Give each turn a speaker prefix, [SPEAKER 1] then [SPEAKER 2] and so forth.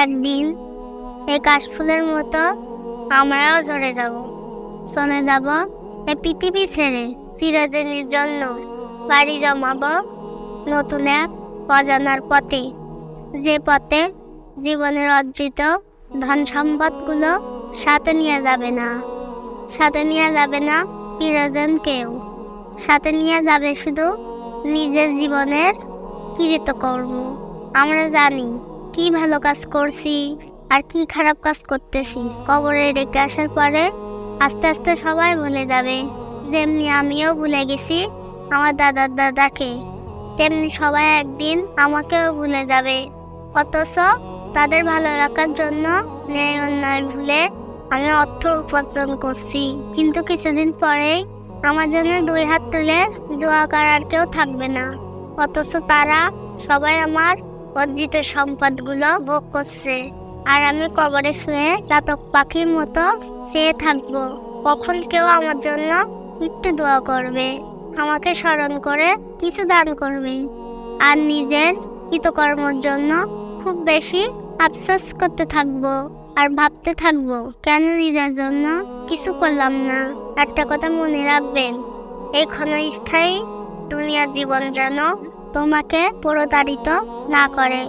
[SPEAKER 1] একদিন এই কাশফুলের মতো আমরাও ঝরে যাব, চলে যাব এই পৃথিবী ছেড়ে চিরদিনের জন্য। বাড়ি জমাবো নতুন এক অজানার পথে, যে পথে জীবনের অর্জিত ধন সম্পদগুলো সাথে নিয়ে যাবে না, সাথে নিয়ে যাবে না প্রিয়জন কেউ, সাথে নিয়ে যাবে শুধু নিজের জীবনের কৃতকর্ম। আমরা জানি কি ভালো কাজ করছি আর কি খারাপ কাজ করতেছি। কবরে রেখে আসার পরে আস্তে আস্তে সবাই ভুলে যাবে। যেমনি আমিও ভুলে গেছি আমার দাদার দাদাকে, তেমনি সবাই একদিন আমাকেও ভুলে যাবে। অথচ তাদের ভালো রাখার জন্য ন্যায় অন্যায় ভুলে আমি অর্থ উপার্জন করছি, কিন্তু কিছুদিন পরেই আমার জন্য 2 হাত তুলে দোয়া করার কেউ থাকবে না। অথচ তারা সবাই আমার অর্জিত সম্পদগুলো ভোগ করছে, আর আমি কবরে শুয়ে চাতক পাখির মতো চেয়ে থাকবো কখন কেউ আমার জন্য একটু দোয়া করবে, আমাকে স্মরণ করে কিছু দান করবে। আর নিজের কৃতকর্মের জন্য খুব বেশি আফসোস করতে থাকবো আর ভাবতে থাকবো কেন নিজের জন্য কিছু করলাম না। একটা কথা মনে রাখবেন, এই ক্ষণস্থায়ী দুনিয়ার জীবন যেন তোমাকে প্রতারিত না করে।